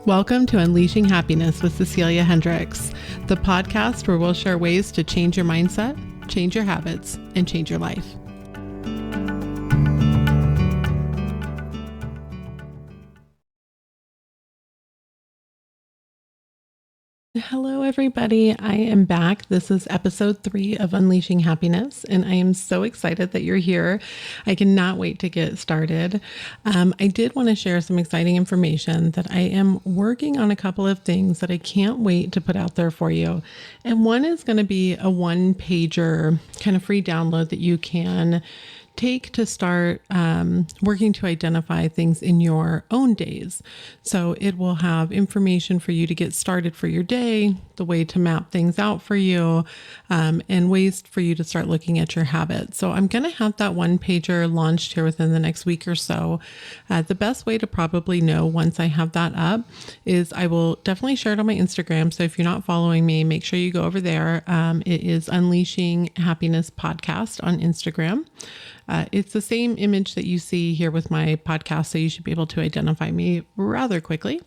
Welcome to Unleashing Happiness with Cecilia Hendricks, the podcast where we'll share ways to change your mindset, change your habits, and change your life. Hello, everybody. I am back. This is episode 3 of Unleashing Happiness, and I am so excited that you're here. I cannot wait to get started. I did want to share some exciting information that I am working on a couple of things that I can't wait to put out there for you. And one is going to be a one-pager kind of free download that you can take to start working to identify things in your own days. So it will have information for you to get started for your day, the way to map things out for you, and ways for you to start looking at your habits. So I'm going to have that one pager launched here within the next week or so. The best way to probably know once I have that up is I will definitely share it on my Instagram. So if you're not following me, make sure you go over there. It is Unleashing Happiness Podcast on Instagram. It's the same image that you see here with my podcast, so you should be able to identify me rather quickly.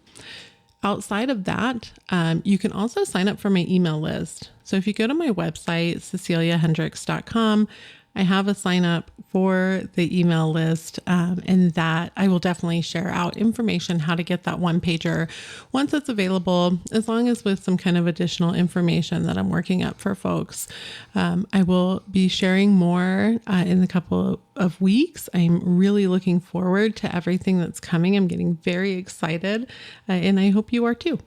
Outside of that, you can also sign up for my email list. So if you go to my website, ceciliahendricks.com, I have a sign up for the email list, and that I will definitely share out information how to get that one pager once it's available, as long as with some kind of additional information that I'm working up for folks. I will be sharing more in a couple of weeks. I'm really looking forward to everything that's coming. I'm getting very excited, and I hope you are too.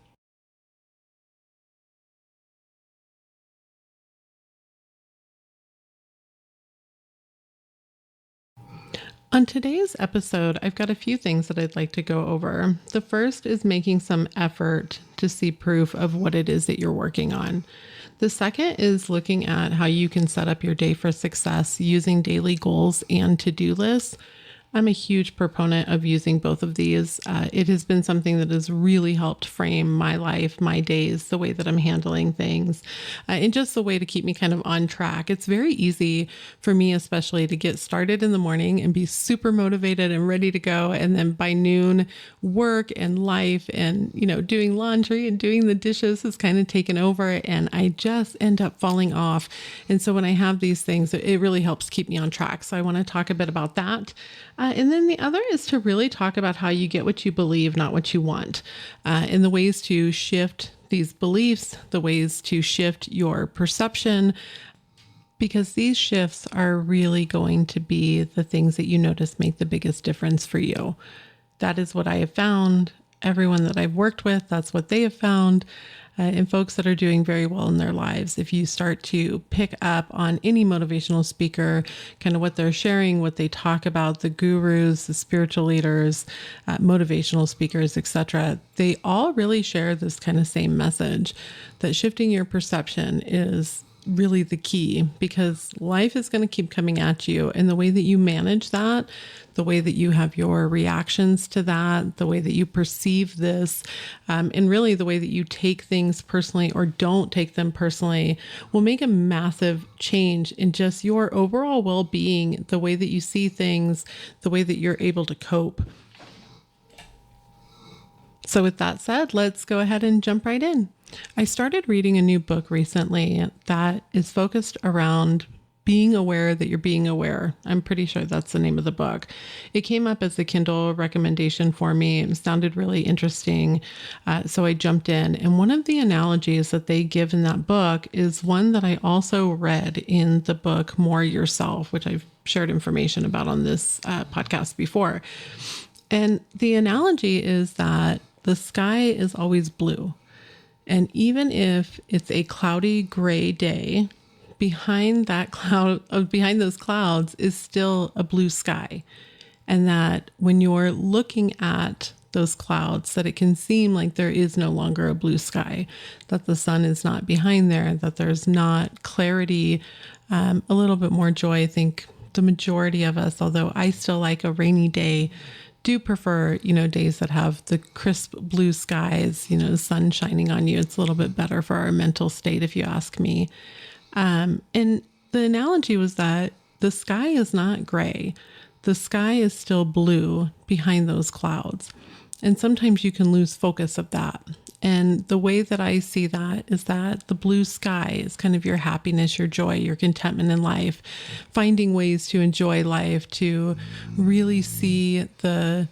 On today's episode, I've got a few things that I'd like to go over. The first is making some effort to see proof of what it is that you're working on. The second is looking at how you can set up your day for success using daily goals and to-do lists. I'm a huge proponent of using both of these. It has been something that has really helped frame my life, my days, the way that I'm handling things, and just the way to keep me kind of on track. It's very easy for me, especially, to get started in the morning and be super motivated and ready to go. And then by noon, work and life and, doing laundry and doing the dishes has kind of taken over, and I just end up falling off. And so when I have these things, it really helps keep me on track. So I want to talk a bit about that. And then the other is to really talk about how you get what you believe, not what you want, and the ways to shift these beliefs, the ways to shift your perception, because these shifts are really going to be the things that you notice make the biggest difference for you. That is what I have found. Everyone that I've worked with, that's what they have found. And folks that are doing very well in their lives, if you start to pick up on any motivational speaker, kind of what they're sharing, what they talk about, the gurus, the spiritual leaders, motivational speakers, etc., they all really share this kind of same message, that shifting your perception is really the key, because life is going to keep coming at you, and the way that you manage that, the way that you have your reactions to that, the way that you perceive this, and really the way that you take things personally or don't take them personally, will make a massive change in just your overall well-being, the way that you see things, the way that you're able to cope. So with that said, let's go ahead and jump right in. I started reading a new book recently that is focused around being aware that you're being aware. I'm pretty sure that's the name of the book. It came up as a Kindle recommendation for me. It sounded really interesting. So I jumped in. And one of the analogies that they give in that book is one that I also read in the book More Yourself, which I've shared information about on this podcast before. And the analogy is that the sky is always blue. And even if it's a cloudy gray day, behind those clouds is still a blue sky. And that when you're looking at those clouds, that it can seem like there is no longer a blue sky, that the sun is not behind there, that there's not clarity, a little bit more joy. I think the majority of us, although I still like a rainy day, do prefer, days that have the crisp blue skies, the sun shining on you. It's a little bit better for our mental state, if you ask me. And the analogy was that the sky is not gray. The sky is still blue behind those clouds. And sometimes you can lose focus of that. And the way that I see that is that the blue sky is kind of your happiness, your joy, your contentment in life, finding ways to enjoy life, to really see the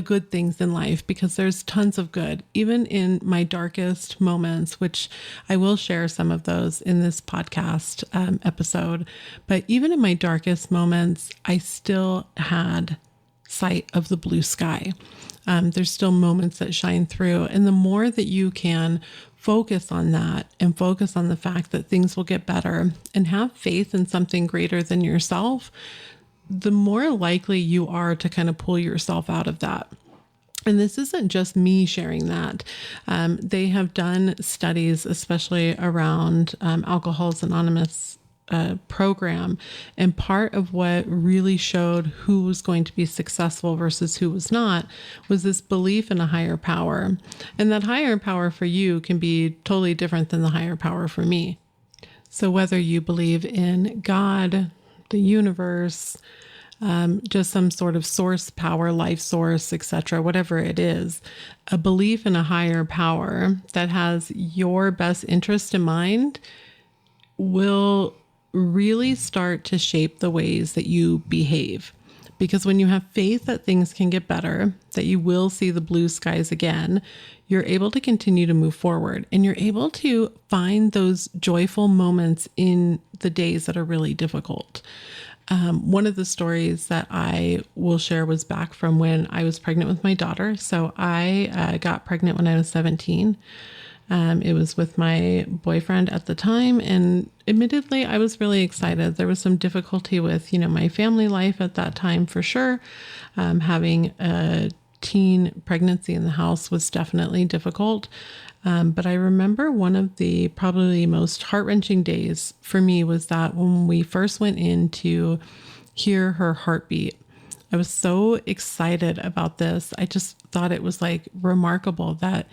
good things in life, because there's tons of good, even in my darkest moments, which I will share some of those in this podcast episode. But even in my darkest moments, I still had sight of the blue sky. There's still moments that shine through. And the more that you can focus on that and focus on the fact that things will get better and have faith in something greater than yourself, the more likely you are to kind of pull yourself out of that. And this isn't just me sharing that. They have done studies, especially around Alcoholics Anonymous program. And part of what really showed who was going to be successful versus who was not was this belief in a higher power. And that higher power for you can be totally different than the higher power for me. So whether you believe in God, the universe, just some sort of source power, life source, etc., whatever it is, a belief in a higher power that has your best interest in mind will really start to shape the ways that you behave. Because when you have faith that things can get better, that you will see the blue skies again, you're able to continue to move forward, and you're able to find those joyful moments in the days that are really difficult. One of the stories that I will share was back from when I was pregnant with my daughter. So I got pregnant when I was 17. It was with my boyfriend at the time, and admittedly, I was really excited. There was some difficulty with, my family life at that time for sure. Having a teen pregnancy in the house was definitely difficult. But I remember one of the probably most heart-wrenching days for me was that when we first went in to hear her heartbeat. I was so excited about this. I just thought it was like remarkable that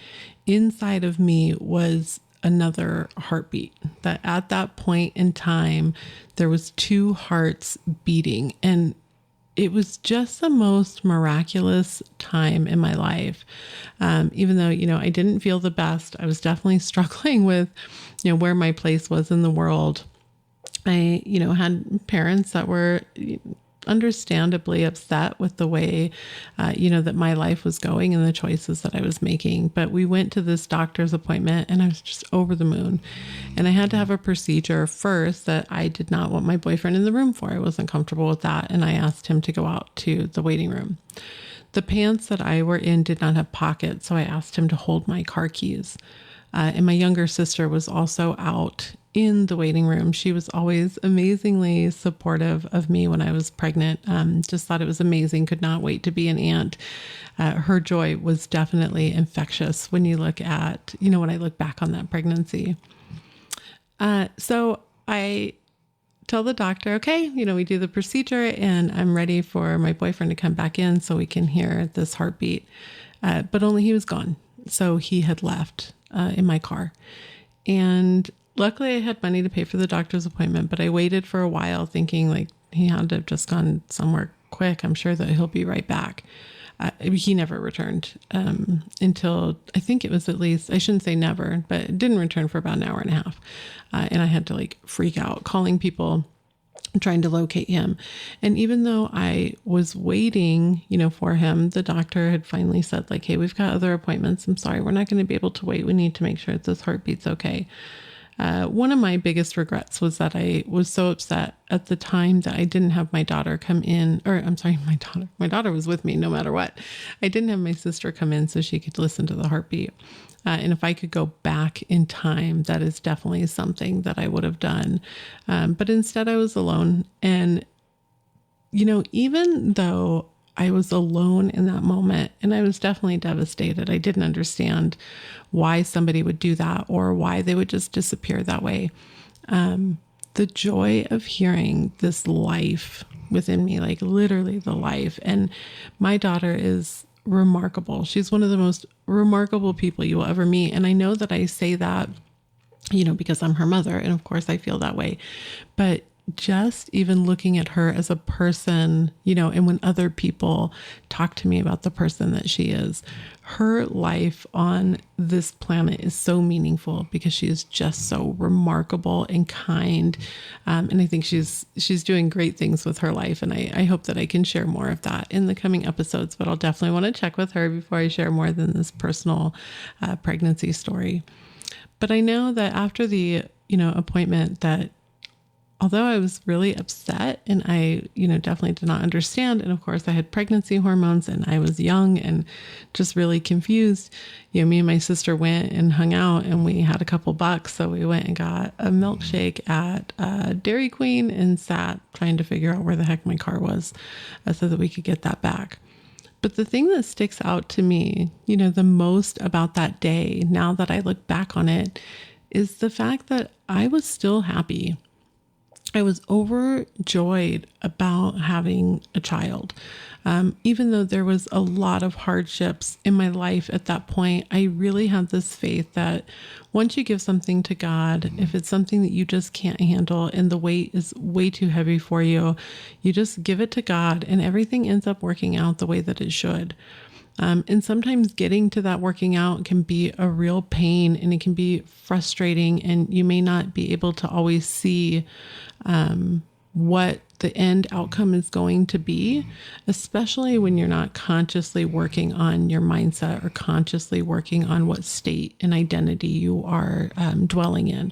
inside of me was another heartbeat, that at that point in time, there was two hearts beating, and it was just the most miraculous time in my life. Even though, I didn't feel the best, I was definitely struggling with, where my place was in the world. I, had parents that were understandably upset with the way, that my life was going and the choices that I was making. But we went to this doctor's appointment and I was just over the moon. And I had to have a procedure first that I did not want my boyfriend in the room for. I wasn't comfortable with that. And I asked him to go out to the waiting room. The pants that I were in did not have pockets, so I asked him to hold my car keys. And my younger sister was also out in the waiting room. She was always amazingly supportive of me when I was pregnant. Just thought it was amazing. Could not wait to be an aunt. Her joy was definitely infectious when you look at, when I look back on that pregnancy. So I tell the doctor, okay, we do the procedure and I'm ready for my boyfriend to come back in so we can hear this heartbeat. But only he was gone. So he had left in my car. And luckily I had money to pay for the doctor's appointment, but I waited for a while thinking like he had to have just gone somewhere quick. I'm sure that he'll be right back. He never returned until I think it was at least, I shouldn't say never, but it didn't return for about an hour and a half. And I had to freak out calling people, trying to locate him. And even though I was waiting, for him, the doctor had finally said hey, we've got other appointments. I'm sorry, we're not going to be able to wait. We need to make sure that this heartbeat's okay. One of my biggest regrets was that I was so upset at the time that I didn't have my daughter come in, or I'm sorry, my daughter was with me no matter what. I didn't have my sister come in so she could listen to the heartbeat. And if I could go back in time, that is definitely something that I would have done. But instead I was alone. And, even though I was alone in that moment, and I was definitely devastated. I didn't understand why somebody would do that or why they would just disappear that way. The joy of hearing this life within me, literally the life. And my daughter is remarkable. She's one of the most remarkable people you will ever meet. And I know that I say that, because I'm her mother. And of course I feel that way. But just even looking at her as a person, and when other people talk to me about the person that she is, her life on this planet is so meaningful because she is just so remarkable and kind. And I think she's doing great things with her life. And I hope that I can share more of that in the coming episodes, but I'll definitely want to check with her before I share more than this personal pregnancy story. But I know that after the, appointment, that although I was really upset and I, definitely did not understand. And of course I had pregnancy hormones and I was young and just really confused. Me and my sister went and hung out and we had a couple bucks. So we went and got a milkshake at Dairy Queen and sat trying to figure out where the heck my car was so that we could get that back. But the thing that sticks out to me, the most about that day, now that I look back on it, is the fact that I was still happy. I was overjoyed about having a child. Even though there was a lot of hardships in my life at that point, I really had this faith that once you give something to God, if it's something that you just can't handle and the weight is way too heavy for you, you just give it to God and everything ends up working out the way that it should. And sometimes getting to that working out can be a real pain and it can be frustrating, and you may not be able to always see what the end outcome is going to be, especially when you're not consciously working on your mindset or consciously working on what state and identity you are dwelling in,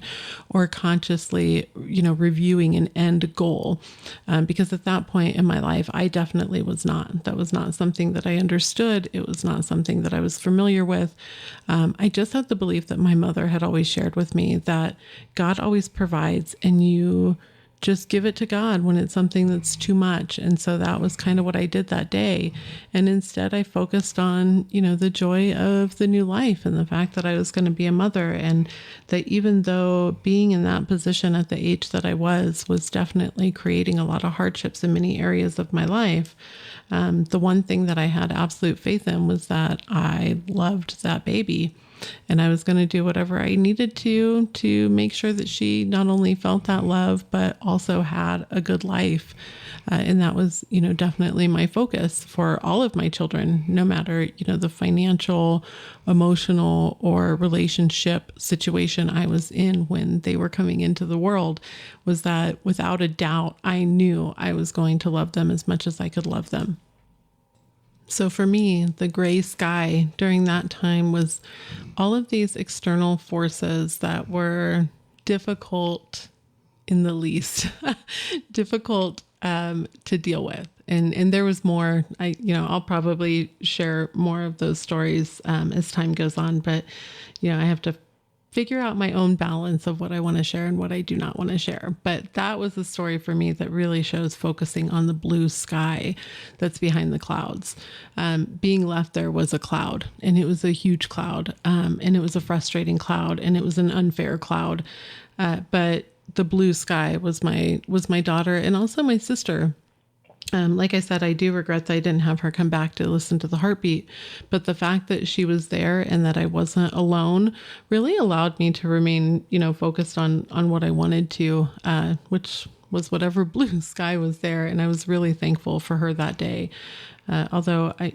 or consciously, reviewing an end goal. Because at that point in my life, I definitely was not. That was not something that I understood. It was not something that I was familiar with. I just had the belief that my mother had always shared with me that God always provides, and you just give it to God when it's something that's too much. And so that was kind of what I did that day. And instead I focused on, the joy of the new life and the fact that I was going to be a mother. And that even though being in that position at the age that I was definitely creating a lot of hardships in many areas of my life, the one thing that I had absolute faith in was that I loved that baby. And I was going to do whatever I needed to make sure that she not only felt that love, but also had a good life. And that was, definitely my focus for all of my children, no matter, the financial, emotional, or relationship situation I was in when they were coming into the world, was that without a doubt, I knew I was going to love them as much as I could love them. So for me, the gray sky during that time was all of these external forces that were difficult in the least, difficult to deal with. And there was more. I'll probably share more of those stories as time goes on, but I have to figure out my own balance of what I want to share and what I do not want to share. But that was a story for me that really shows focusing on the blue sky that's behind the clouds. Being left there was a cloud, and it was a huge cloud, and it was a frustrating cloud, and it was an unfair cloud. But the blue sky was my daughter and also my sister. Like I said, I do regret that I didn't have her come back to listen to the heartbeat, but the fact that she was there and that I wasn't alone really allowed me to remain, focused on what I wanted to, which was whatever blue sky was there. And I was really thankful for her that day. Although I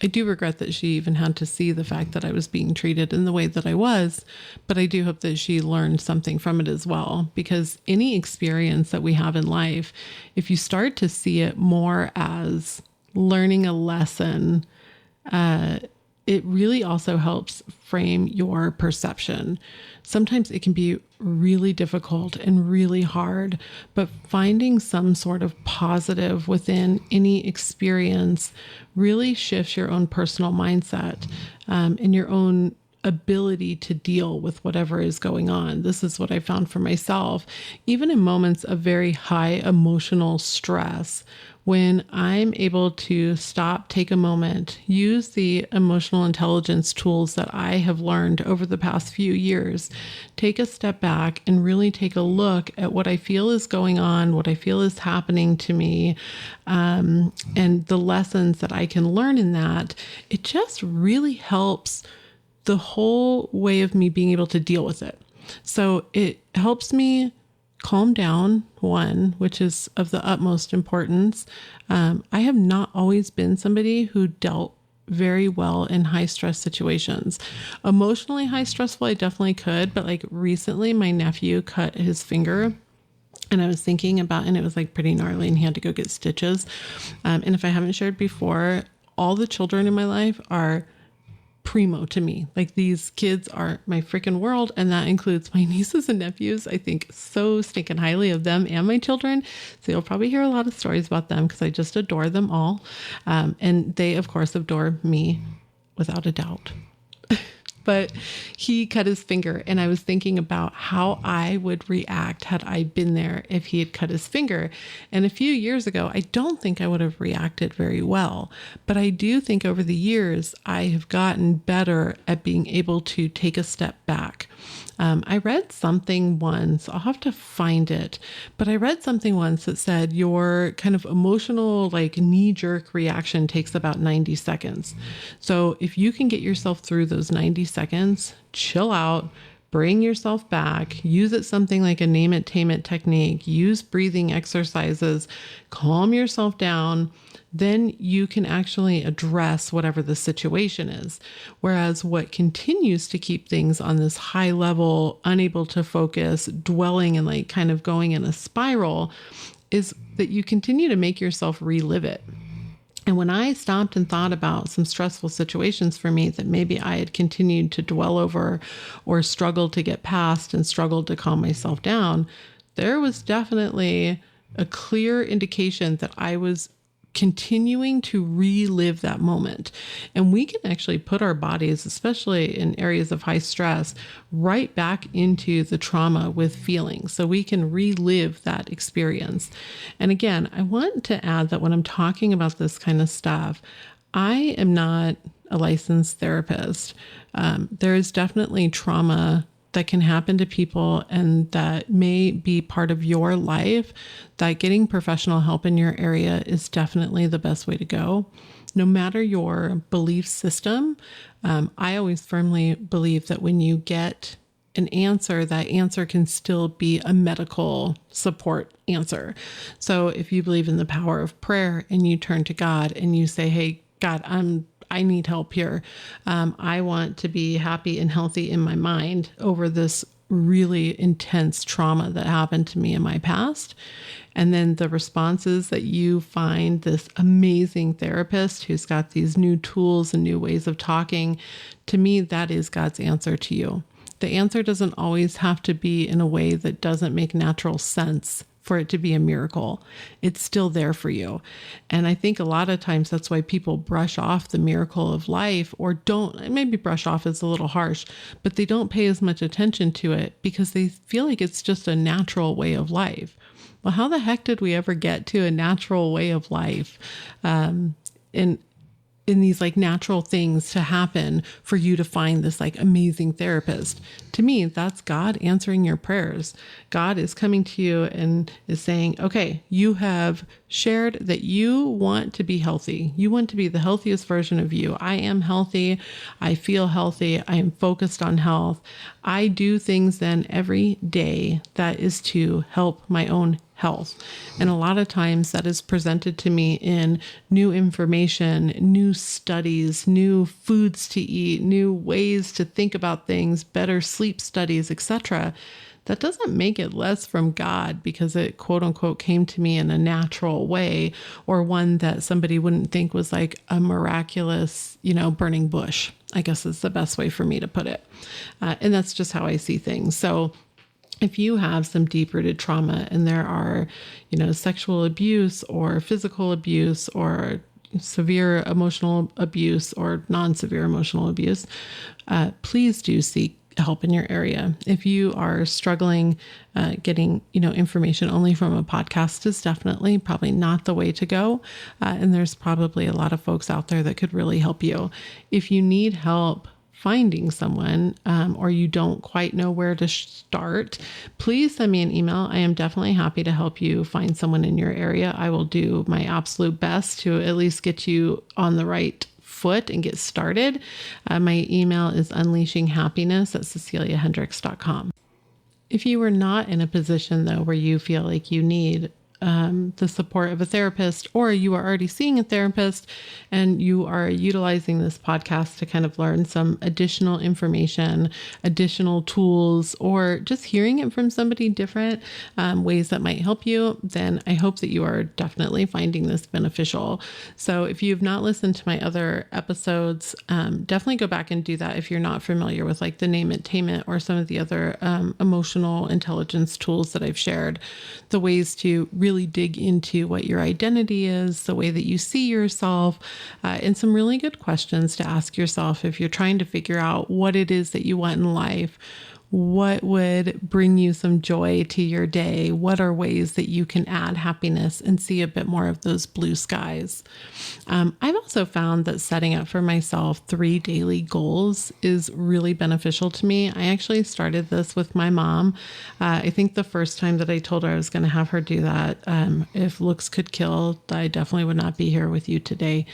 do regret that she even had to see the fact that I was being treated in the way that I was, but I do hope that she learned something from it as well, because any experience that we have in life, if you start to see it more as learning a lesson, it really also helps frame your perception. Sometimes it can be really difficult and really hard, but finding some sort of positive within any experience really shifts your own personal mindset and your own ability to deal with whatever is going on. This is what I found for myself, even in moments of very high emotional stress. When I'm able to stop, take a moment, use the emotional intelligence tools that I have learned over the past few years, take a step back and really take a look at what I feel is going on, what I feel is happening to me, and the lessons that I can learn in that, it just really helps the whole way of me being able to deal with it. So it helps me calm down, one, which is of the utmost importance. I have not always been somebody who dealt very well in high stress situations. Emotionally high stressful, I definitely could, but like recently my nephew cut his finger and I was thinking about, and it was like pretty gnarly and he had to go get stitches. And if I haven't shared before, all the children in my life are primo to me. Like these kids are my freaking world. And that includes my nieces and nephews. I think so stinking highly of them and my children. So you'll probably hear a lot of stories about them because I just adore them all. And they, of course, adore me without a doubt. But he cut his finger and I was thinking about how I would react had I been there if he had cut his finger. And a few years ago, I don't think I would have reacted very well, but I do think over the years, I have gotten better at being able to take a step back. I read something once, I'll have to find it, but I read something once that said your kind of emotional, like knee-jerk reaction takes about 90 seconds. So if you can get yourself through those 90 seconds, chill out, bring yourself back, use it something like a name it, tame it technique, use breathing exercises, calm yourself down, then you can actually address whatever the situation is. Whereas what continues to keep things on this high level, unable to focus, dwelling and like kind of going in a spiral is that you continue to make yourself relive it. And when I stopped and thought about some stressful situations for me that maybe I had continued to dwell over or struggled to get past and struggled to calm myself down, there was definitely a clear indication that I was continuing to relive that moment. And we can actually put our bodies, especially in areas of high stress, right back into the trauma with feelings. So we can relive that experience. And again, I want to add that when I'm talking about this kind of stuff, I am not a licensed therapist. There is definitely trauma that can happen to people and that may be part of your life, that getting professional help in your area is definitely the best way to go. No matter your belief system, I always firmly believe that when you get an answer, that answer can still be a medical support answer. So if you believe in the power of prayer and you turn to God and you say, hey, God, I need help here. I want to be happy and healthy in my mind over this really intense trauma that happened to me in my past. And then the responses that you find this amazing therapist who's got these new tools and new ways of talking, to me, that is God's answer to you. The answer doesn't always have to be in a way that doesn't make natural sense for it to be a miracle. It's still there for you. And I think a lot of times that's why people brush off the miracle of life, or don't, maybe brush off is a little harsh, but they don't pay as much attention to it because they feel like it's just a natural way of life. Well, how the heck did we ever get to a natural way of life? In these like natural things to happen for you to find this like amazing therapist. To me, that's God answering your prayers. God is coming to you and is saying, okay, you have shared that you want to be healthy. You want to be the healthiest version of you. I am healthy. I feel healthy. I am focused on health. I do things then every day that is to help my own health. And a lot of times that is presented to me in new information, new studies, new foods to eat, new ways to think about things, better sleep studies, etc. That doesn't make it less from God because it quote unquote came to me in a natural way, or one that somebody wouldn't think was like a miraculous, burning bush, I guess is the best way for me to put it. And that's just how I see things. So if you have some deep-rooted trauma and there are, sexual abuse or physical abuse or severe emotional abuse or non-severe emotional abuse, please do seek help in your area. If you are struggling getting, information only from a podcast is definitely probably not the way to go. And there's probably a lot of folks out there that could really help you. If you need help finding someone or you don't quite know where to start, please send me an email. I am definitely happy to help you find someone in your area. I will do my absolute best to at least get you on the right foot and get started. My email is unleashinghappiness@ceciliahendricks.com. If you are not in a position, though, where you feel like you need the support of a therapist, or you are already seeing a therapist and you are utilizing this podcast to kind of learn some additional information, additional tools, or just hearing it from somebody different, ways that might help you, then I hope that you are definitely finding this beneficial. So if you've not listened to my other episodes, definitely go back and do that if you're not familiar with like the Name It, Tame It, or some of the other emotional intelligence tools that I've shared, the ways to really dig into what your identity is, the way that you see yourself, and some really good questions to ask yourself if you're trying to figure out what it is that you want in life. What would bring you some joy to your day? What are ways that you can add happiness and see a bit more of those blue skies? I've also found that setting up for myself 3 daily goals is really beneficial to me. I actually started this with my mom. I think the first time that I told her I was going to have her do that, if looks could kill, I definitely would not be here with you today.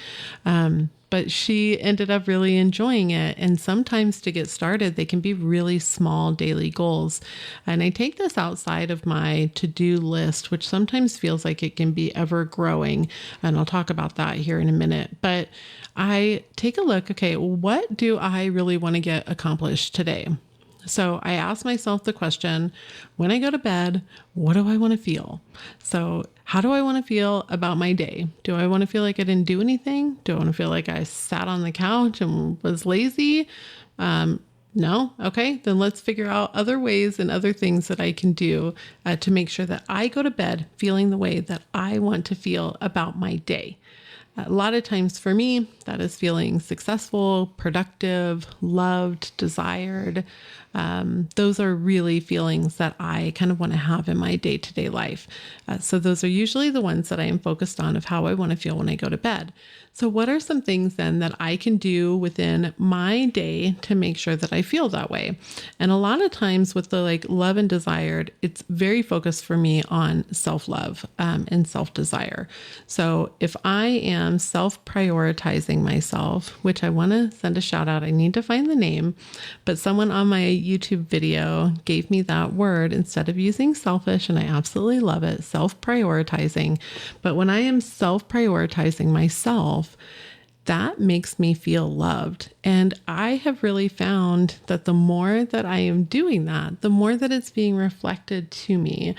But she ended up really enjoying it. And sometimes to get started, they can be really small daily goals. And I take this outside of my to-do list, which sometimes feels like it can be ever growing. And I'll talk about that here in a minute. But I take a look, okay, what do I really want to get accomplished today? So I ask myself the question, when I go to bed, what do I want to feel? So how do I want to feel about my day? Do I want to feel like I didn't do anything? Do I want to feel like I sat on the couch and was lazy? No? Okay, then let's figure out other ways and other things that I can do to make sure that I go to bed feeling the way that I want to feel about my day. A lot of times for me, that is feeling successful, productive, loved, desired. Those are really feelings that I kind of want to have in my day-to-day life. So those are usually the ones that I am focused on of how I want to feel when I go to bed. So what are some things then that I can do within my day to make sure that I feel that way? And a lot of times with the like love and desired, it's very focused for me on self-love and self-desire. So if I am self-prioritizing myself, which I want to send a shout out, I need to find the name, but someone on my YouTube video gave me that word instead of using selfish, and I absolutely love it, self-prioritizing. But when I am self-prioritizing myself, that makes me feel loved. And I have really found that the more that I am doing that, the more that it's being reflected to me,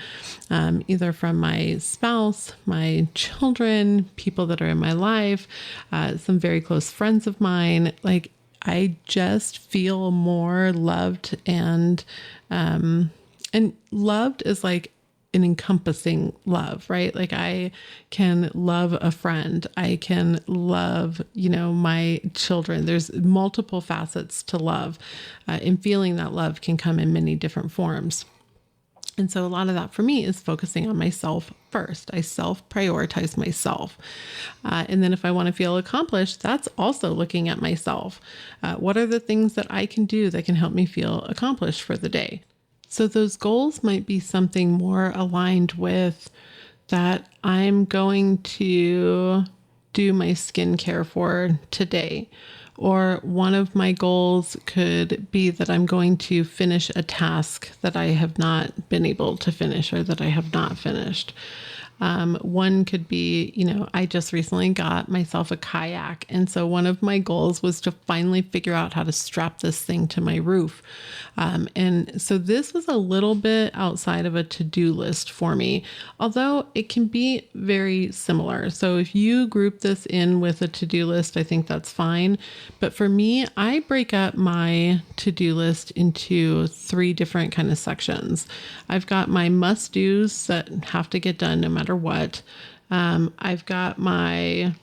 either from my spouse, my children, people that are in my life, some very close friends of mine. Like, I just feel more loved, and loved is like an encompassing love, right? Like I can love a friend. I can love, my children. There's multiple facets to love, and feeling that love can come in many different forms. And so a lot of that for me is focusing on myself first. I self-prioritize myself. And then if I want to feel accomplished, that's also looking at myself. What are the things that I can do that can help me feel accomplished for the day? So those goals might be something more aligned with that I'm going to do my skincare for today. Or one of my goals could be that I'm going to finish a task that I have not been able to finish or that I have not finished. One could be, I just recently got myself a kayak. And so one of my goals was to finally figure out how to strap this thing to my roof. And so this was a little bit outside of a to-do list for me, although it can be very similar. So if you group this in with a to-do list, I think that's fine. But for me, I break up my to-do list into 3 different kind of sections. I've got my must-dos that have to get done no matter what. I've got my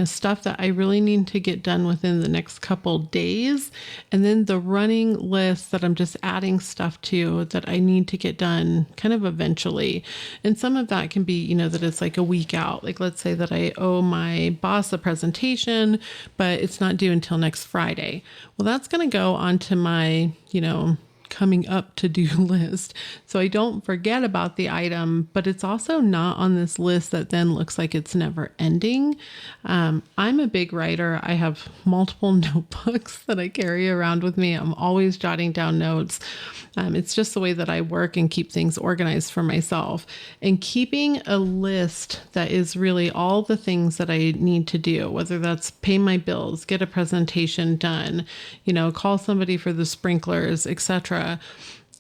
stuff that I really need to get done within the next couple days, and then the running list that I'm just adding stuff to that I need to get done kind of eventually. And some of that can be, that it's like a week out. Like let's say that I owe my boss a presentation, but it's not due until next Friday. Well, that's going to go onto my, coming up to-do list. So I don't forget about the item, but it's also not on this list that then looks like it's never ending. I'm a big writer. I have multiple notebooks that I carry around with me. I'm always jotting down notes. It's just the way that I work and keep things organized for myself. And keeping a list that is really all the things that I need to do, whether that's pay my bills, get a presentation done, call somebody for the sprinklers, etc.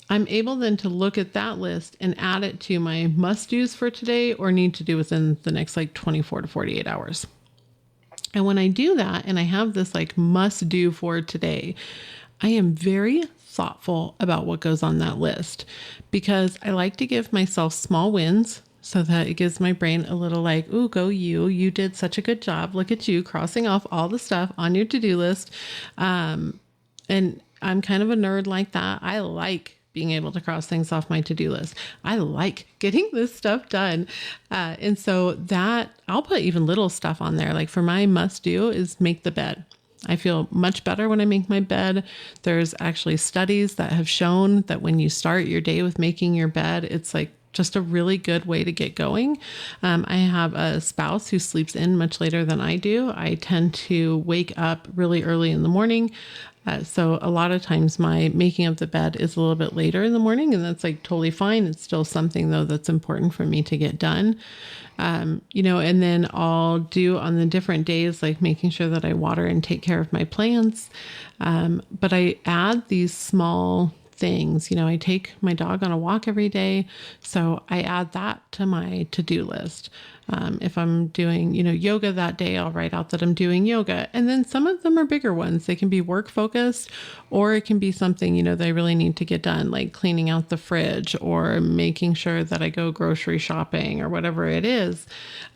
I'm able then to look at that list and add it to my must-dos for today or need to do within the next 24 to 48 hours. And when I do that and I have this must-do for today, I am very thoughtful about what goes on that list because I like to give myself small wins so that it gives my brain a little ooh, go you. You did such a good job. Look at you crossing off all the stuff on your to-do list. And I'm kind of a nerd like that. I like being able to cross things off my to-do list. I like getting this stuff done. And so that I'll put even little stuff on there. For my must do is make the bed. I feel much better when I make my bed. There's actually studies that have shown that when you start your day with making your bed, it's just a really good way to get going. I have a spouse who sleeps in much later than I do. I tend to wake up really early in the morning. So a lot of times my making of the bed is a little bit later in the morning, and that's totally fine. It's still something though that's important for me to get done. And then I'll do on the different days, making sure that I water and take care of my plants. But I add these small things. I take my dog on a walk every day. So I add that to my to-do list. If I'm doing, yoga that day, I'll write out that I'm doing yoga. And then some of them are bigger ones. They can be work focused, or it can be something, that I really need to get done, like cleaning out the fridge or making sure that I go grocery shopping or whatever it is.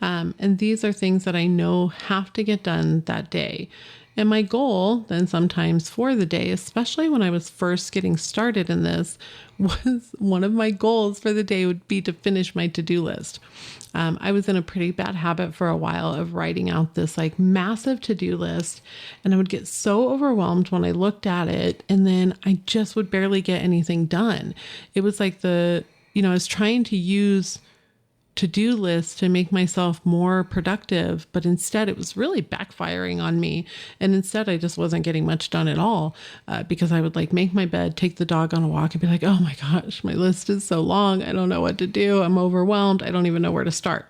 And these are things that I know have to get done that day. And my goal then sometimes for the day, especially when I was first getting started in this, was one of my goals for the day would be to finish my to-do list. I was in a pretty bad habit for a while of writing out this massive to-do list, and I would get so overwhelmed when I looked at it, and then I just would barely get anything done. It was I was trying to use to-do list to make myself more productive, but instead it was really backfiring on me. And instead I just wasn't getting much done at all because I would make my bed, take the dog on a walk and be oh my gosh, my list is so long. I don't know what to do. I'm overwhelmed. I don't even know where to start.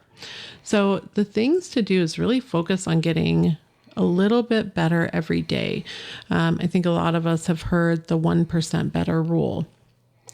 So the things to do is really focus on getting a little bit better every day. I think a lot of us have heard the 1% better rule.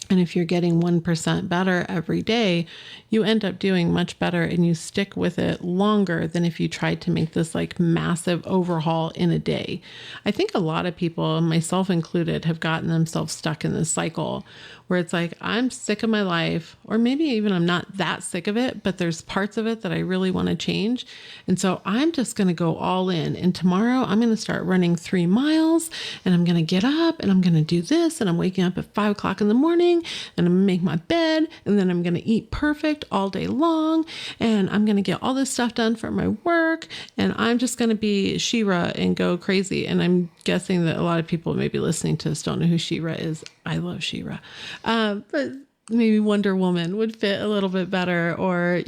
And if you're getting 1% better every day, you end up doing much better and you stick with it longer than if you tried to make this massive overhaul in a day. I think a lot of people, myself included, have gotten themselves stuck in this cycle where it's I'm sick of my life, or maybe even I'm not that sick of it, but there's parts of it that I really want to change. And so I'm just going to go all in. And tomorrow I'm going to start running 3 miles and I'm going to get up and I'm going to do this. And I'm waking up at 5 o'clock in the morning and I'm going to make my bed. And then I'm going to eat perfect all day long. And I'm going to get all this stuff done for my work. And I'm just going to be She-Ra and go crazy. And I'm guessing that a lot of people maybe listening to this don't know who She-Ra is. I love She-Ra. But maybe Wonder Woman would fit a little bit better, or,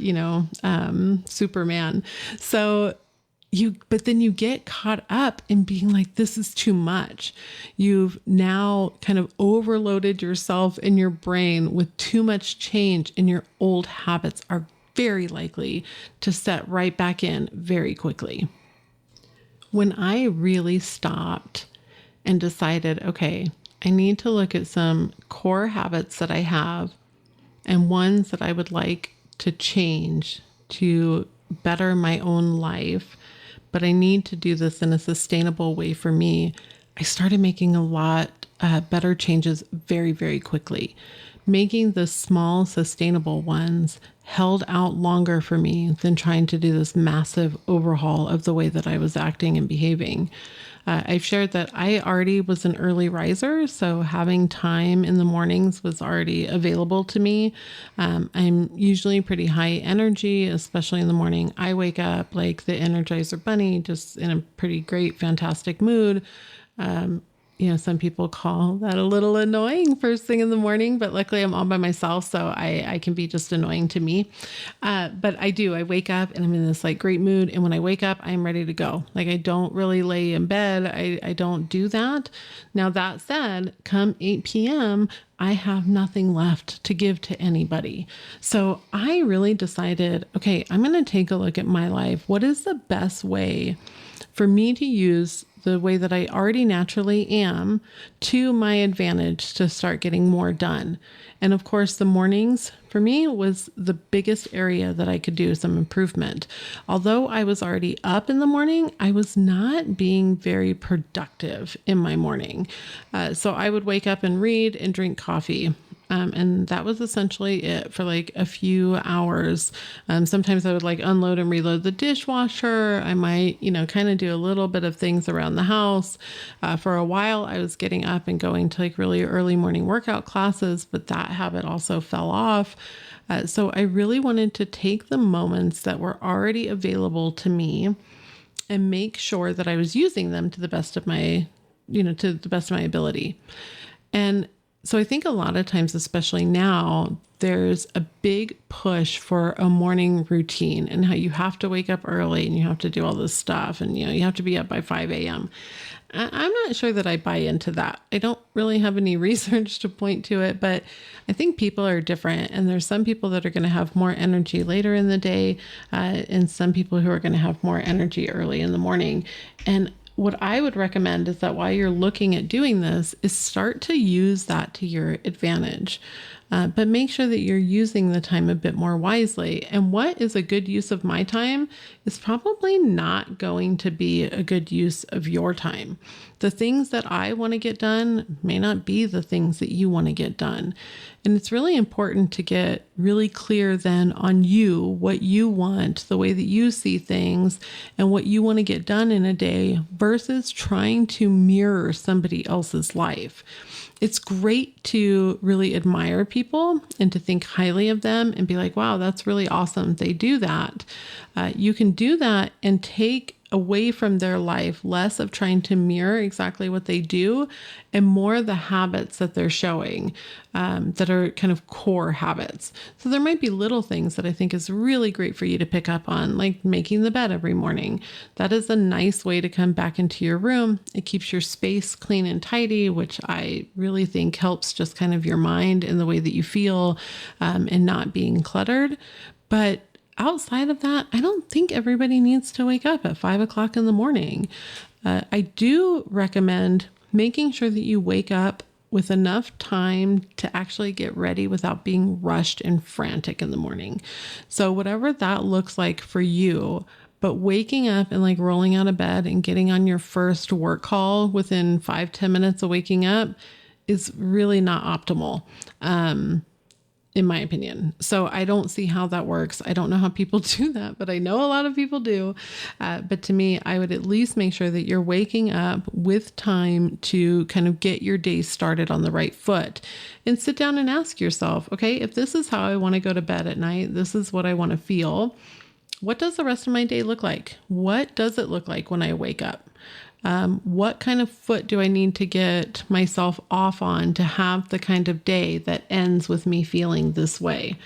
Superman. But then you get caught up in being this is too much. You've now kind of overloaded yourself and your brain with too much change, and your old habits are very likely to set right back in very quickly. When I really stopped and decided, okay, I need to look at some core habits that I have and ones that I would like to change to better my own life, but I need to do this in a sustainable way for me. I started making a lot better changes very, very quickly. Making the small, sustainable ones held out longer for me than trying to do this massive overhaul of the way that I was acting and behaving. I've shared that I already was an early riser, so having time in the mornings was already available to me. I'm usually pretty high energy, especially in the morning. I wake up like the Energizer Bunny, just in a pretty great, fantastic mood. some people call that a little annoying first thing in the morning, but luckily I'm all by myself. So I can be just annoying to me. But I wake up and I'm in this like great mood. And when I wake up, I'm ready to go. Like I don't really lay in bed. I don't do that. Now that said, come 8 p.m., I have nothing left to give to anybody. So I really decided, okay, I'm going to take a look at my life. What is the best way for me to use the way that I already naturally am to my advantage to start getting more done? And of course, the mornings for me was the biggest area that I could do some improvement. Although I was already up in the morning, I was not being very productive in my morning. So I would wake up and read and drink coffee. And that was essentially it for like a few hours. Sometimes I would like unload and reload the dishwasher. I might, kind of do a little bit of things around the house. For a while, I was getting up and going to like really early morning workout classes, but that habit also fell off. So I really wanted to take the moments that were already available to me and make sure that I was using them to the best of my, to the best of my ability. And so I think a lot of times, especially now, there's a big push for a morning routine and how you have to wake up early and you have to do all this stuff and, you have to be up by 5 a.m. I'm not sure that I buy into that. I don't really have any research to point to it, but I think people are different. And there's some people that are going to have more energy later in the day and some people who are going to have more energy early in the morning. And what I would recommend is that while you're looking at doing this is start to use that to your advantage. But make sure that you're using the time a bit more wisely. And what is a good use of my time is probably not going to be a good use of your time. The things that I want to get done may not be the things that you want to get done. And it's really important to get really clear then on you, what you want, the way that you see things, and what you want to get done in a day versus trying to mirror somebody else's life. It's great to really admire people and to think highly of them and be like, wow, that's really awesome. They do that. You can do that and take away from their life less of trying to mirror exactly what they do and more the habits that they're showing that are kind of core habits. So there might be little things that I think is really great for you to pick up on, like making the bed every morning. That is a nice way to come back into your room. It keeps your space clean and tidy, which I really think helps just kind of your mind and the way that you feel and not being cluttered. But outside of that, I don't think everybody needs to wake up at 5 o'clock in the morning. I do recommend making sure that you wake up with enough time to actually get ready without being rushed and frantic in the morning. So whatever that looks like for you, but waking up and like rolling out of bed and getting on your first work call within 5-10 minutes of waking up is really not optimal. In my opinion. So I don't see how that works. I don't know how people do that, but I know a lot of people do. But to me, I would at least make sure that you're waking up with time to kind of get your day started on the right foot and sit down and ask yourself, okay, if this is how I want to go to bed at night, this is what I want to feel. What does the rest of my day look like? What does it look like when I wake up? What kind of foot do I need to get myself off on to have the kind of day that ends with me feeling this way?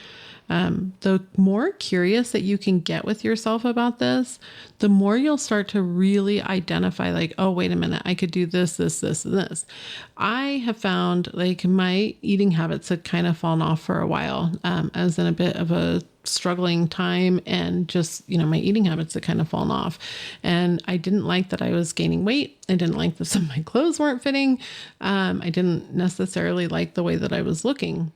The more curious that you can get with yourself about this, the more you'll start to really identify like, oh, wait a minute, I could do this, this, this, and this. I have found like my eating habits had kind of fallen off for a while. I was in a bit of a struggling time and just, my eating habits had kind of fallen off. And I didn't like that I was gaining weight. I didn't like that some of my clothes weren't fitting. I didn't necessarily like the way that I was looking.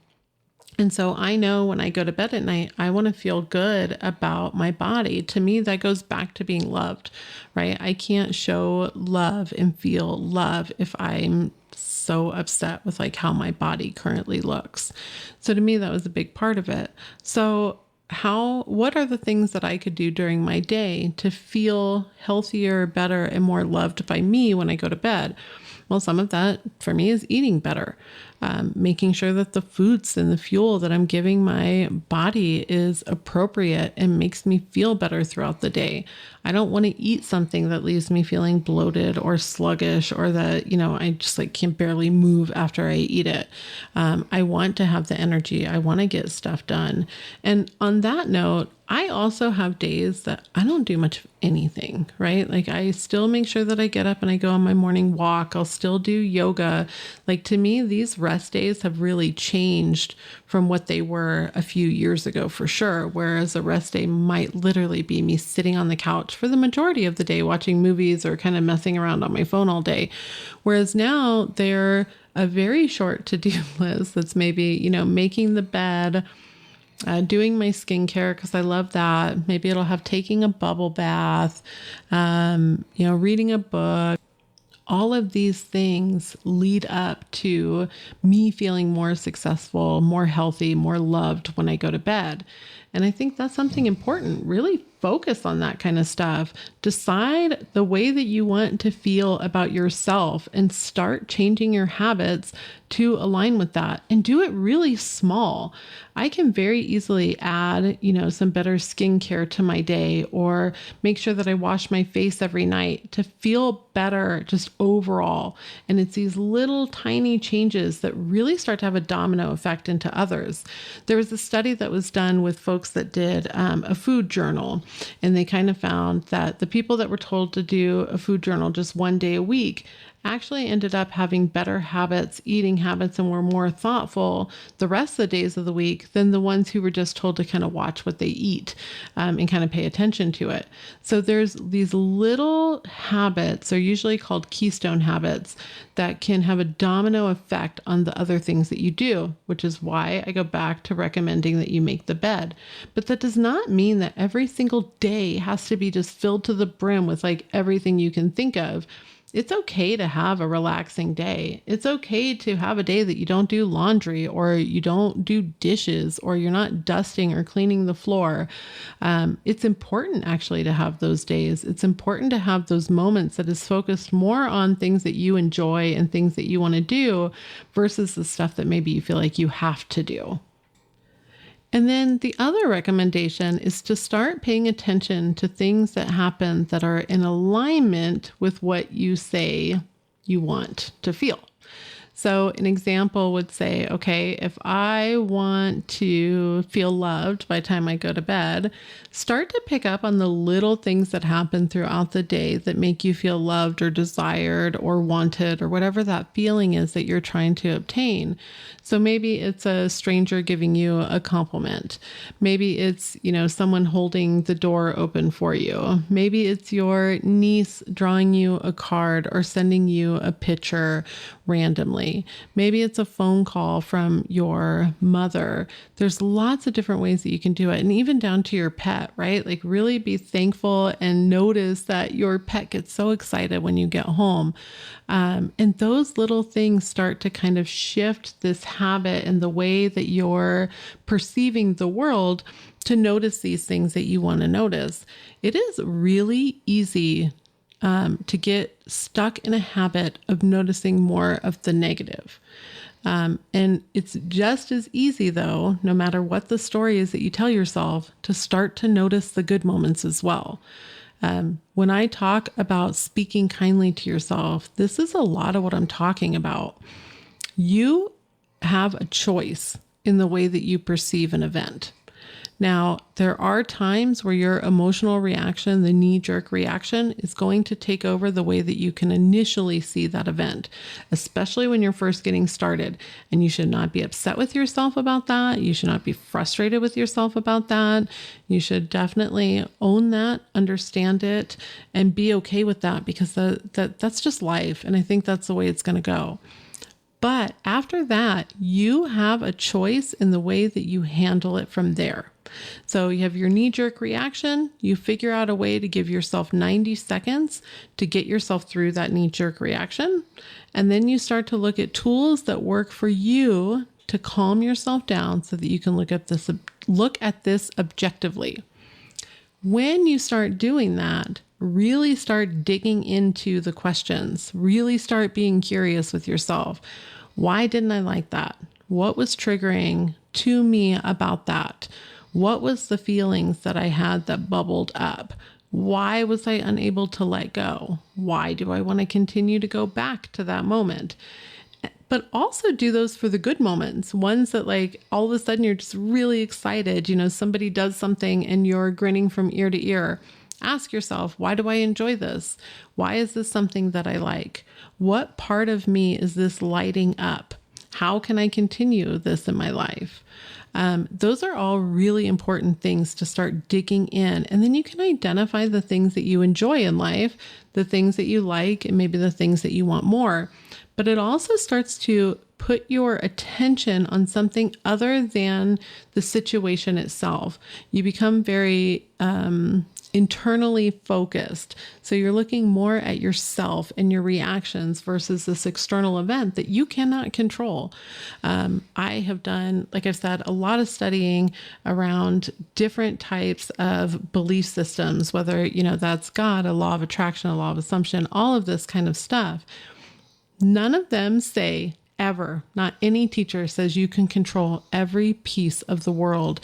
And so I know when I go to bed at night, I want to feel good about my body. To me, that goes back to being loved, right? I can't show love and feel love if I'm so upset with like how my body currently looks. So to me, that was a big part of it. So what are the things that I could do during my day to feel healthier, better, and more loved by me when I go to bed? Well, some of that for me is eating better. making sure that the foods and the fuel that I'm giving my body is appropriate and makes me feel better throughout the day. I don't want to eat something that leaves me feeling bloated or sluggish, or that, I just can't barely move after I eat it. I want to have the energy. I want to get stuff done. And on that note, I also have days that I don't do much of anything, right? I still make sure that I get up and I go on my morning walk. I'll still do yoga. To me, these rest days have really changed from what they were a few years ago for sure. Whereas a rest day might literally be me sitting on the couch for the majority of the day, watching movies or kind of messing around on my phone all day. Whereas now they're a very short to-do list that's maybe, making the bed, doing my skincare because I love that. Maybe it'll have taking a bubble bath, reading a book. All of these things lead up to me feeling more successful, more healthy, more loved when I go to bed. And I think that's something important. Really focus on that kind of stuff. Decide the way that you want to feel about yourself and start changing your habits to align with that, and do it really small. I can very easily add, some better skincare to my day, or make sure that I wash my face every night to feel better just overall. And it's these little tiny changes that really start to have a domino effect into others. There was a study that was done with folks that did a food journal, and they kind of found that the people that were told to do a food journal just one day a week actually ended up having better habits, eating habits, and were more thoughtful the rest of the days of the week than the ones who were just told to kind of watch what they eat and kind of pay attention to it. So there's these little habits, they're usually called keystone habits, that can have a domino effect on the other things that you do, which is why I go back to recommending that you make the bed. But that does not mean that every single day has to be just filled to the brim with everything you can think of. It's okay to have a relaxing day. It's okay to have a day that you don't do laundry, or you don't do dishes, or you're not dusting or cleaning the floor. It's important actually to have those days. It's important to have those moments that is focused more on things that you enjoy and things that you want to do versus the stuff that maybe you feel like you have to do. And then the other recommendation is to start paying attention to things that happen that are in alignment with what you say you want to feel. So an example would say, okay, if I want to feel loved by the time I go to bed, start to pick up on the little things that happen throughout the day that make you feel loved or desired or wanted, or whatever that feeling is that you're trying to obtain. So maybe it's a stranger giving you a compliment. Maybe it's, someone holding the door open for you. Maybe it's your niece drawing you a card or sending you a picture randomly. Maybe it's a phone call from your mother. There's lots of different ways that you can do it. And even down to your pet, right? Really be thankful and notice that your pet gets so excited when you get home. And those little things start to kind of shift this habit and the way that you're perceiving the world to notice these things that you want to notice. It is really easy to get stuck in a habit of noticing more of the negative. And it's just as easy, though, no matter what the story is that you tell yourself, to start to notice the good moments as well. When I talk about speaking kindly to yourself, this is a lot of what I'm talking about. You have a choice in the way that you perceive an event. Now, there are times where your emotional reaction, the knee-jerk reaction, is going to take over the way that you can initially see that event, especially when you're first getting started. And you should not be upset with yourself about that. You should not be frustrated with yourself about that. You should definitely own that, understand it, and be okay with that, because that's just life. And I think that's the way it's going to go. But after that, you have a choice in the way that you handle it from there. So you have your knee-jerk reaction. You figure out a way to give yourself 90 seconds to get yourself through that knee-jerk reaction. And then you start to look at tools that work for you to calm yourself down so that you can look at this objectively. When you start doing that, really start digging into the questions, really start being curious with yourself. Why didn't I like that? What was triggering to me about that? What was the feelings that I had that bubbled up? Why was I unable to let go? Why do I want to continue to go back to that moment? But also do those for the good moments, ones that like all of a sudden you're just really excited. Somebody does something and you're grinning from ear to ear. Ask yourself, why do I enjoy this? Why is this something that I like? What part of me is this lighting up? How can I continue this in my life? Those are all really important things to start digging in. And then you can identify the things that you enjoy in life, the things that you like, and maybe the things that you want more. But it also starts to put your attention on something other than the situation itself. You become very internally focused. So you're looking more at yourself and your reactions versus this external event that you cannot control. I have done, like I've said, a lot of studying around different types of belief systems, whether, that's God, a law of attraction, a law of assumption, all of this kind of stuff. None of them say ever, not any teacher says you can control every piece of the world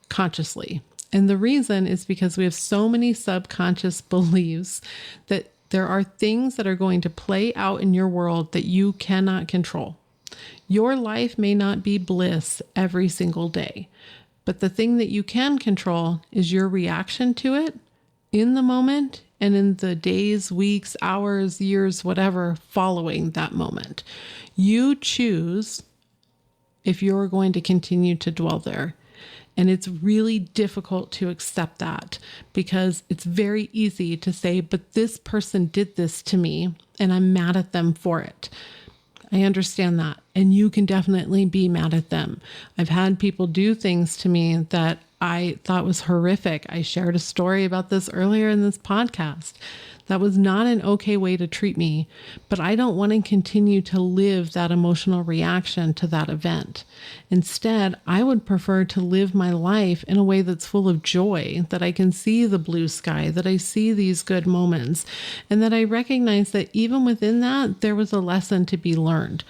consciously. And the reason is because we have so many subconscious beliefs that there are things that are going to play out in your world that you cannot control. Your life may not be bliss every single day, but the thing that you can control is your reaction to it in the moment and in the days, weeks, hours, years, whatever, following that moment. You choose if you're going to continue to dwell there. And it's really difficult to accept that because it's very easy to say, but this person did this to me and I'm mad at them for it. I understand that. And you can definitely be mad at them. I've had people do things to me that I thought was horrific. I shared a story about this earlier in this podcast. That was not an okay way to treat me, but I don't want to continue to live that emotional reaction to that event. Instead, I would prefer to live my life in a way that's full of joy, that I can see the blue sky, that I see these good moments, and that I recognize that even within that, there was a lesson to be learned.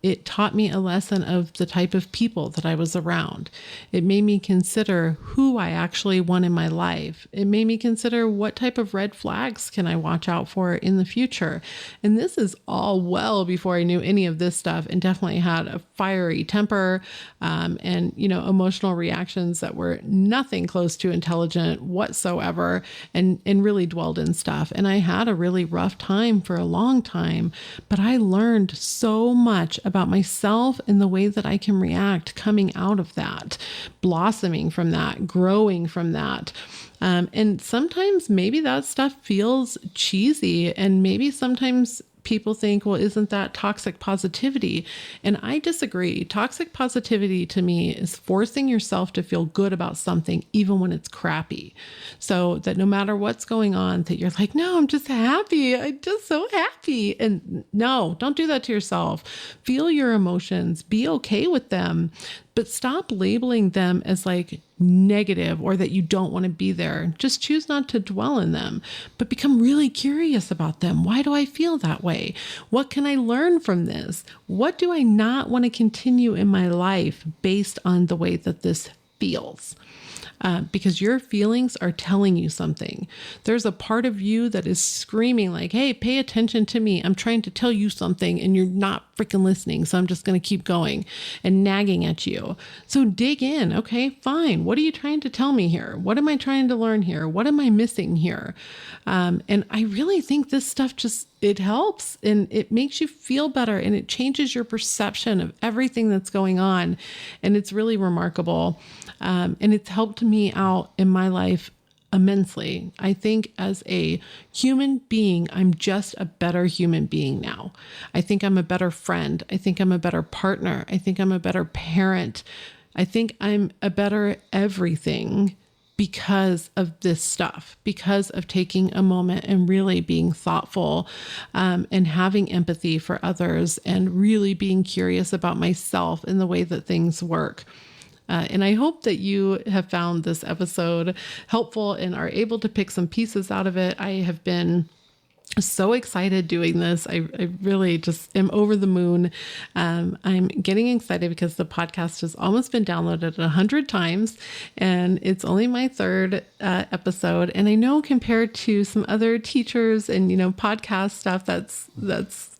It taught me a lesson of the type of people that I was around. It made me consider who I actually want in my life. It made me consider what type of red flags can I watch out for in the future. And this is all well before I knew any of this stuff and definitely had a fiery temper and, emotional reactions that were nothing close to intelligent whatsoever and really dwelled in stuff. And I had a really rough time for a long time, but I learned so much about myself and the way that I can react coming out of that, blossoming from that, growing from that. And sometimes maybe that stuff feels cheesy and maybe sometimes people think, well, isn't that toxic positivity? And I disagree. Toxic positivity to me is forcing yourself to feel good about something, even when it's crappy. So that no matter what's going on, that you're like, no, I'm just happy. I'm just so happy. And no, don't do that to yourself. Feel your emotions, be okay with them, but stop labeling them as like negative or that you don't want to be there. Just choose not to dwell in them, but become really curious about them. Why do I feel that way? What can I learn from this? What do I not want to continue in my life based on the way that this feels? Because your feelings are telling you something. There's a part of you that is screaming like, hey, pay attention to me. I'm trying to tell you something and you're not freaking listening. So I'm just going to keep going and nagging at you. So dig in. Okay, fine. What are you trying to tell me here? What am I trying to learn here? What am I missing here? And I really think this stuff it helps and it makes you feel better and it changes your perception of everything that's going on. And it's really remarkable. And it's helped me out in my life immensely. I think as a human being, I'm just a better human being now. I think I'm a better friend. I think I'm a better partner. I think I'm a better parent. I think I'm a better everything because of this stuff, because of taking a moment and really being thoughtful and having empathy for others and really being curious about myself and the way that things work. And I hope that you have found this episode helpful and are able to pick some pieces out of it. I have been so excited doing this. I really just am over the moon. I'm getting excited because the podcast has almost been downloaded 100 times and it's only my third episode. And I know compared to some other teachers and, podcast stuff, that's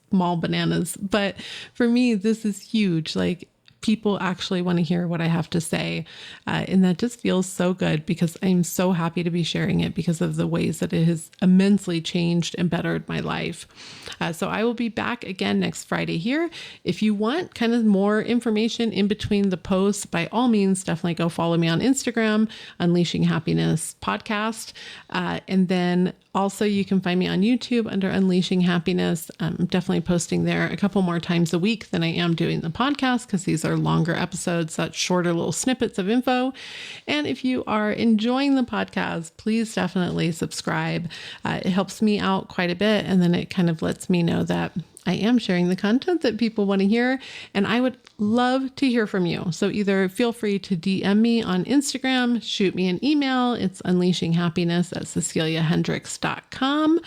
small bananas. But for me, this is huge. Like, people actually want to hear what I have to say. And that just feels so good because I'm so happy to be sharing it because of the ways that it has immensely changed and bettered my life. So I will be back again next Friday here. If you want kind of more information in between the posts, by all means, definitely go follow me on Instagram, Unleashing Happiness Podcast. And then also, you can find me on YouTube under Unleashing Happiness. I'm definitely posting there a couple more times a week than I am doing the podcast because these are longer episodes, such shorter little snippets of info. And if you are enjoying the podcast, please definitely subscribe. It helps me out quite a bit. And then it kind of lets me know that I am sharing the content that people want to hear, and I would love to hear from you. So either feel free to DM me on Instagram, shoot me an email. It's unleashinghappiness@ceciliahendricks.com.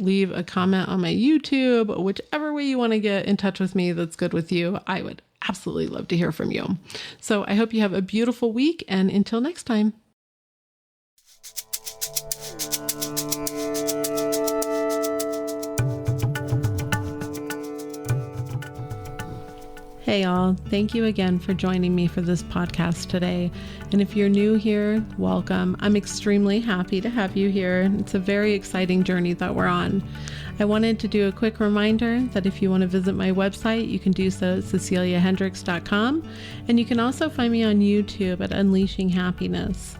Leave a comment on my YouTube, whichever way you want to get in touch with me that's good with you. I would absolutely love to hear from you. So I hope you have a beautiful week, and until next time. Hey all, thank you again for joining me for this podcast today. And if you're new here, welcome. I'm extremely happy to have you here. It's a very exciting journey that we're on. I wanted to do a quick reminder that if you want to visit my website, you can do so at ceciliahendricks.com. And you can also find me on YouTube at Unleashing Happiness.